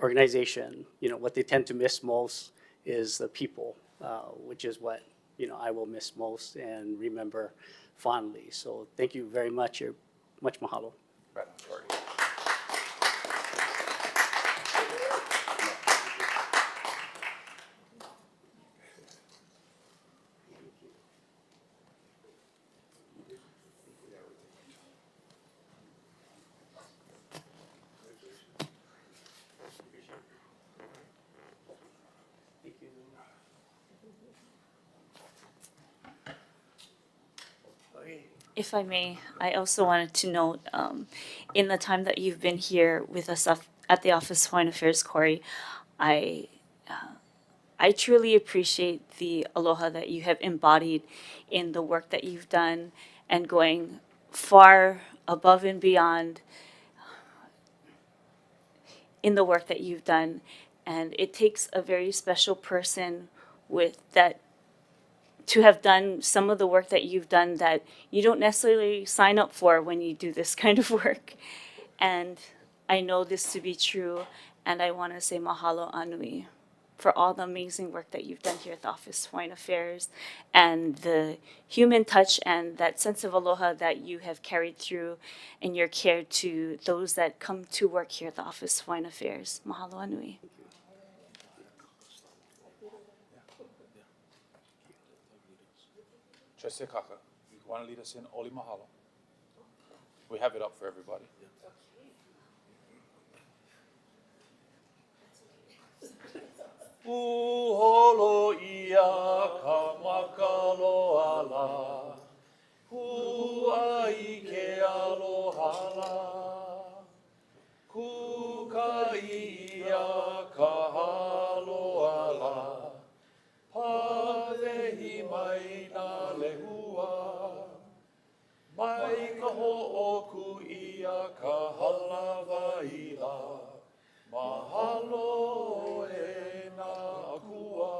organization, what they tend to miss most is the people, which is what I will miss most and remember fondly. So thank you very much. Much mahalo. Right on, Corey. If I may, I also wanted to note, in the time that you've been here with us at the Office of Foreign Affairs, Corey, I truly appreciate the aloha that you have embodied in the work that you've done and going far above and beyond in the work that you've done. And it takes a very special person with that to have done some of the work that you've done that you don't necessarily sign up for when you do this kind of work. And I know this to be true, and I want to say mahalo anui for all the amazing work that you've done here at the Office of Foreign Affairs and the human touch and that sense of aloha that you have carried through in your care to those that come to work here at the Office of Foreign Affairs. Mahalo anui. Trustee Kaka, you want to lead us in Oli Mahalo? We have it up for everybody. Uholo ia ka makaloala, huai ke alohala, kuka ia ka haloala, pawehi mai nā lehua, mai ka ho'oku ia ka halawaila, mahalo e nā akua,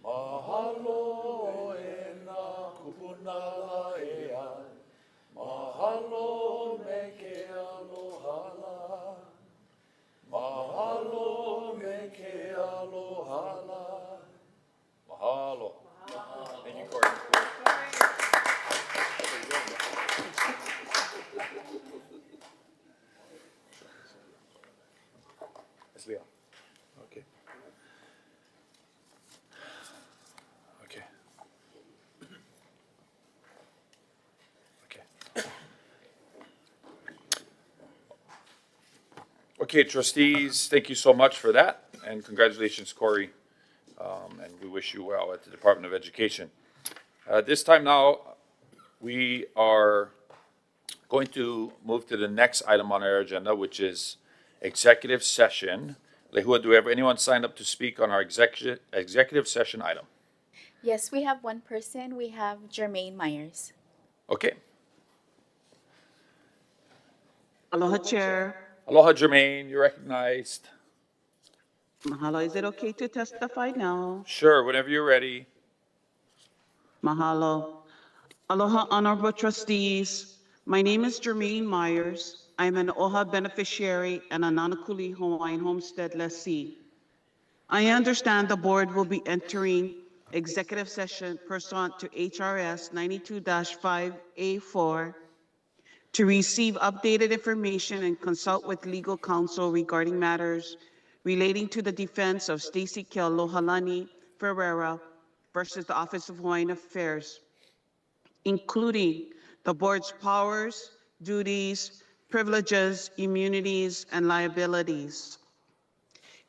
mahalo e nā kupunala e ai, mahalo me ke alohala, mahalo me ke alohala. Mahalo. Thank you, Corey. It's Leo. Okay. Okay. Okay. Okay, trustees, thank you so much for that, and congratulations, Corey. And we wish you well at the Department of Education. This time now, we are going to move to the next item on our agenda, which is executive session. Lehua, do we have anyone signed up to speak on our executive session item? Yes, we have one person. We have Jermaine Myers. Okay. Aloha, Chair. Aloha, Jermaine, you're recognized. Mahalo. Is it okay to testify now? Sure, whenever you're ready. Mahalo. Aloha, honorable trustees. My name is Jermaine Myers. I'm an OHA beneficiary and a Nanakuli Hawaiian homestead lessee. I understand the board will be entering executive session pursuant to HRS 92-5A4 to receive updated information and consult with legal counsel regarding matters relating to the defense of Stacey Kealohalani Ferreira versus the Office of Hawaiian Affairs, including the board's powers, duties, privileges, immunities, and liabilities.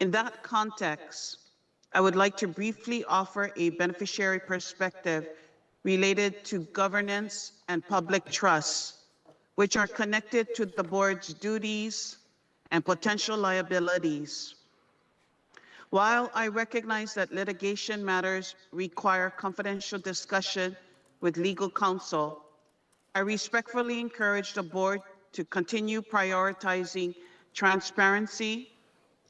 In that context, I would like to briefly offer a beneficiary perspective related to governance and public trust, which are connected to the board's duties and potential liabilities. While I recognize that litigation matters require confidential discussion with legal counsel, I respectfully encourage the board to continue prioritizing transparency,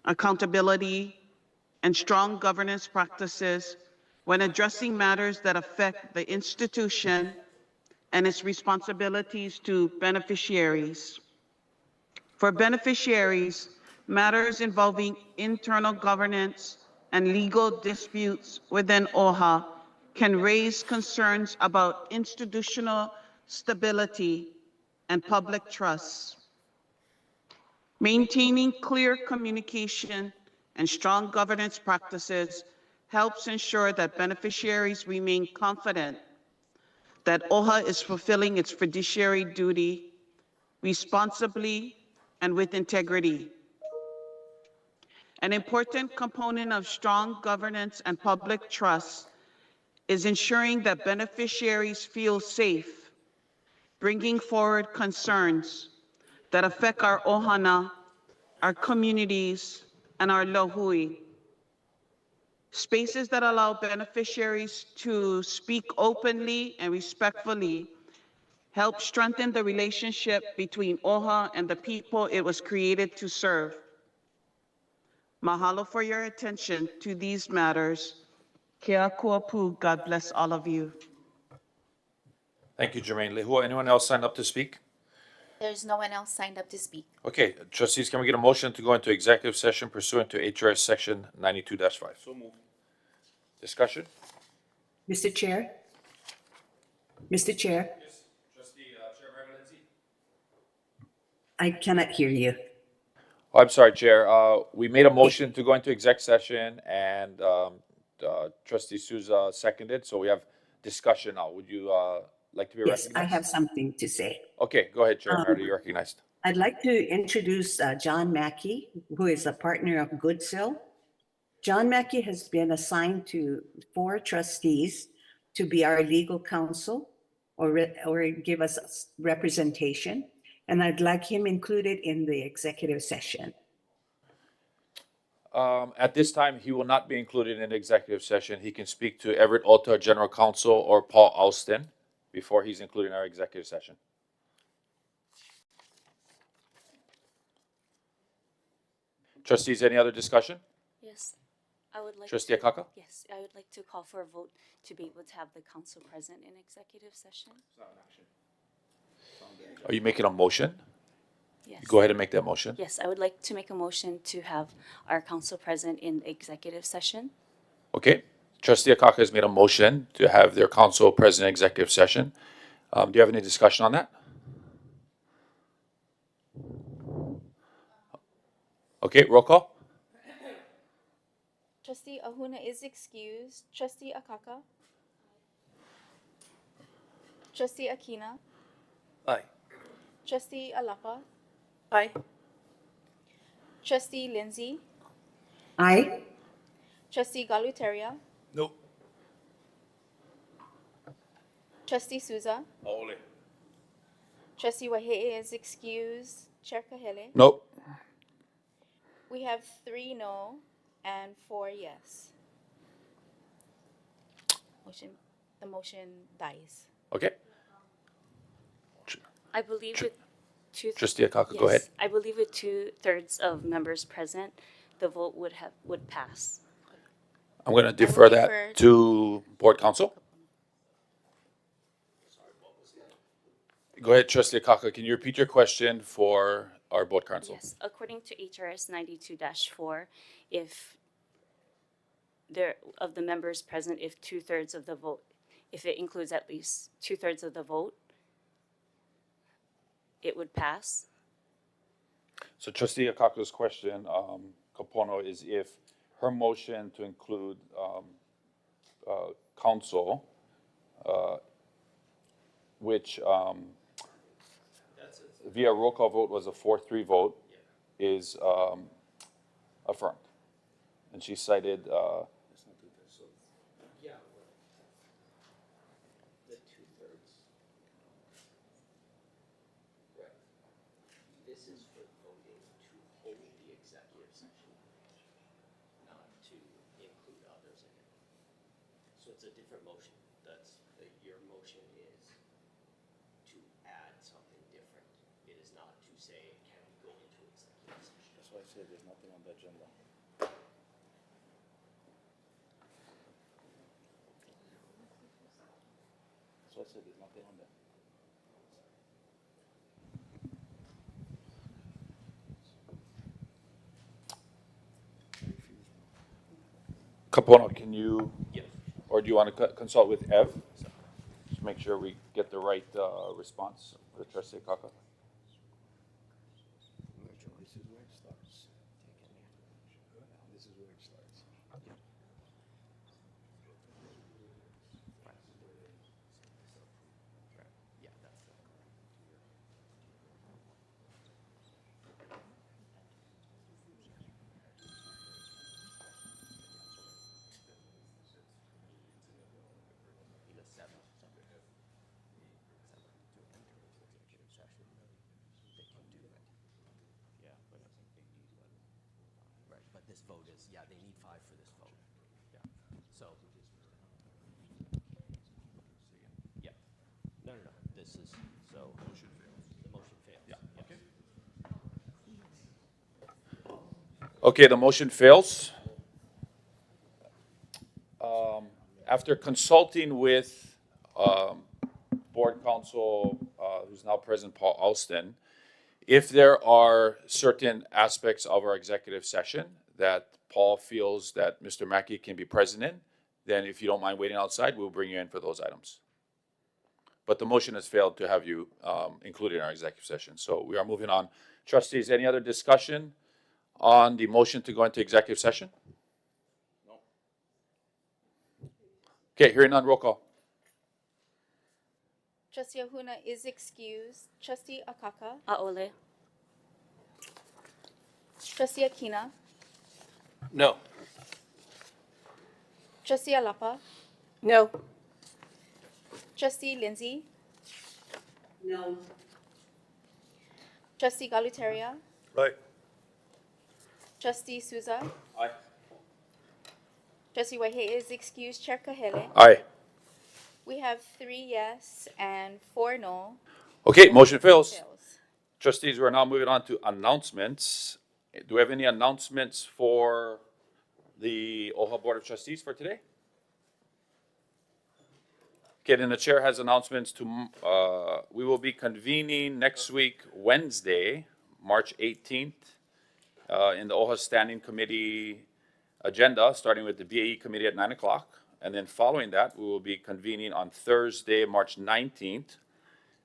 accountability, and strong governance practices when addressing matters that affect the institution and its responsibilities to beneficiaries. For beneficiaries, matters involving internal governance and legal disputes within OHA can raise concerns about institutional stability and public trust. Maintaining clear communication and strong governance practices helps ensure that beneficiaries remain confident that OHA is fulfilling its fiduciary duty responsibly and with integrity. An important component of strong governance and public trust is ensuring that beneficiaries feel safe, bringing forward concerns that affect our ohana, our communities, and our lohui. Spaces that allow beneficiaries to speak openly and respectfully help strengthen the relationship between OHA and the people it was created to serve. Mahalo for your attention to these matters. Kia kuapu, God bless all of you. Thank you, Jermaine. Lehua, anyone else signed up to speak? There's no one else signed up to speak. Okay, trustees, can we get a motion to go into executive session pursuant to HRS section 92-5? So moved. Discussion? Mr. Chair? Mr. Chair, Yes, Trustee Chair Lindsay. I cannot hear you. Oh, I'm sorry, Chair. We made a motion to go into exec session and Trustee Souza seconded, so we have discussion now. Would you like to be Yes, recognized? I have something to say. Okay, go ahead, Chair Merida, you're recognized. I'd like to introduce John Mackey, who is a partner of Goodsill. John Mackey has been assigned to 4 trustees to be our legal counsel or give us representation. And I'd like him included in the executive session. At this time, he will not be included in the executive session. He can speak to Everett Ota, General Counsel, or Paul Alston before he's included in our executive session. Trustees, any other discussion? Yes, I would like Trustee to. Akaka? Yes, I would like to call for a vote to be able to have the council present in executive session. Are you making a motion? Yes. Go ahead and make that motion. Yes, I would like to make a motion to have our council present in executive session. Okay. Trustee Akaka has made a motion to have their council present in executive session. Do you have any discussion on that? Okay, roll call. Trustee Ahuna is excused. Trustee Akaka? Trustee Akina? Aye. Trustee Alapa? Aye. Trustee Lindsay? Aye. Trustee Galuteria? No. Trustee Souza? Ole. Trustee Wahe'e is excused. Chair Kahele? Nope. We have 3 no and 4 yes. The motion dies. Okay. I believe with two. Trustee Akaka, go ahead. I believe with 2/3 of members present, the vote would pass. I'm going to defer that to board counsel. Go ahead, Trustee Akaka. Can you repeat your question for our board counsel? Yes, according to HRS 92-4, if there of the members present, if 2/3 of the vote, if it includes at least 2/3 of the vote, it would pass. So Trustee Akaka's question, Kapono, is if her motion to include counsel which via roll call vote was a 4-3 vote, is affirmed. And she cited, The 2/3. Right. This is for voting to hold the executive session, not to include others in it. So it's a different motion. Your motion is to add something different. It is not to say, can we go into executive session? That's why I said there's nothing on the agenda. That's why I said there's nothing on there. Capono, can you, Yes. or do you want to consult with Ev? Just make sure we get the right response for trustee Kaka. This is where it starts. This is where it starts. Right, but this vote is, yeah, they need 5 for this vote. Yeah, so. Yeah, no, this is, so. Motion fails. The motion fails. Yeah, okay. Okay, the motion fails. After consulting with board counsel, who's now present, Paul Alston, if there are certain aspects of our executive session that Paul feels that Mr. Mackey can be present in, then if you don't mind waiting outside, we'll bring you in for those items. But the motion has failed to have you included in our executive session. So we are moving on. Trustees, any other discussion on the motion to go into executive session? No. Okay, hearing none, roll call. Trustee Ahuna is excused. Trustee Akaka. A'ole. Trustee Akina. No. Trustee Alapa. No. Trustee Lindsay. No. Trustee Galuteria. Right. Trustee Souza. Aye. Trustee Waihe is excused. Chair Kahele. Aye. We have 3 yes and 4 no. Okay, motion fails. Fails. Trustees, we're now moving on to announcements. Do we have any announcements for the OHA Board of Trustees for today? Okay, then the chair has announcements to, we will be convening next week, Wednesday, March 18th, in the OHA Standing Committee agenda, starting with the VIII Committee at 9 o'clock. And then following that, we will be convening on Thursday, March 19th,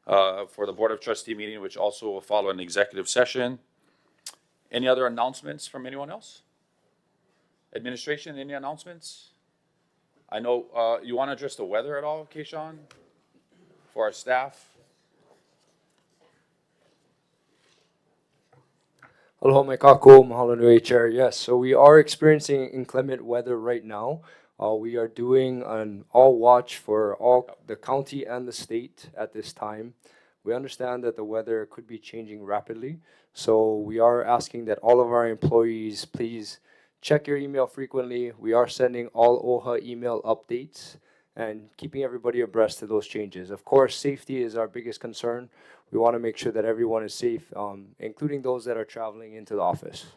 for the Board of Trustee meeting, which also will follow an executive session. Any other announcements from anyone else? Administration, any announcements? I know you want to address the weather at all, Keishan, for our staff? Aloha mai kako, mahalo nui, Chair. Yes, so we are experiencing inclement weather right now. We are doing an all watch for all the county and the state at this time. We understand that the weather could be changing rapidly, so we are asking that all of our employees please check your email frequently. We are sending all OHA email updates and keeping everybody abreast of those changes. Of course, safety is our biggest concern. We want to make sure that everyone is safe, including those that are traveling into the office.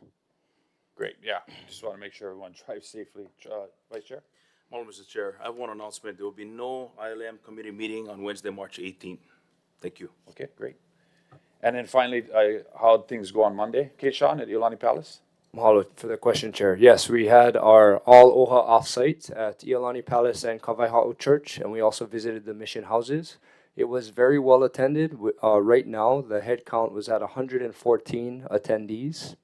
Great, yeah. Just want to make sure everyone drives safely. Vice Chair? Well, Mr. Chair, I have one announcement. There will be no ILM committee meeting on Wednesday, March 18th. Thank you. Okay, great. And then finally, how'd things go on Monday, Keishan, at Iolani Palace? Mahalo for the question, Chair. Yes, we had our all OHA offsite at Iolani Palace and Kawaiha'o Church, and we also visited the mission houses. It was very well attended. Right now, the head count was at 114 attendees.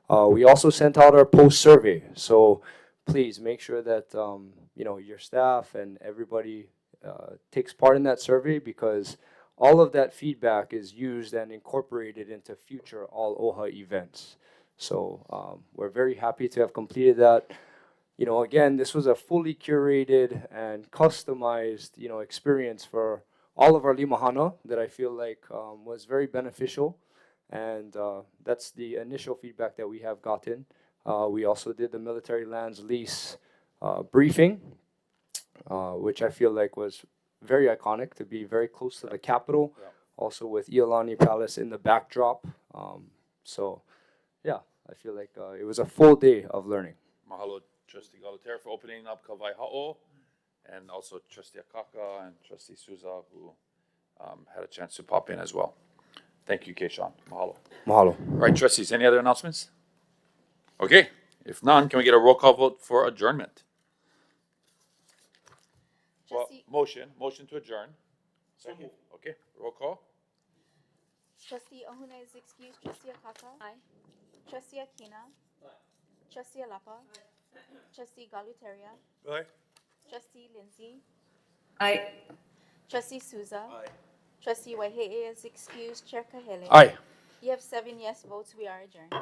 We also sent out our post survey, so please make sure that your staff and everybody takes part in that survey, because all of that feedback is used and incorporated into future all OHA events. So we're very happy to have completed that. You know, again, this was a fully curated and customized, you know, experience for all of our limahana that I feel like was very beneficial. And that's the initial feedback that we have gotten. We also did the military lands lease briefing, which I feel like was very iconic to be very close to the Capitol, also with Iolani Palace in the backdrop. So, yeah, I feel like it was a full day of learning. Mahalo, Trustee Galatera, for opening up Kawai Ha'o, and also Trustee Akaka and Trustee Souza, who had a chance to pop in as well. Thank you, Keishan. Mahalo. Mahalo. All right, trustees, any other announcements? Okay, if none, can we get a roll call vote for adjournment? Well, motion to adjourn. Second. Okay, roll call. Trustee Ohuna is excused. Trustee Akaka? Aye. Trustee Akina? Aye. Trustee Alapa? Aye. Trustee Galuteria? Aye. Trustee Lindsay? I Trustee Souza? Aye. Trustee Waihe'e is excused. Chair Kahele? Aye. You have 7 yes votes. We are adjourned.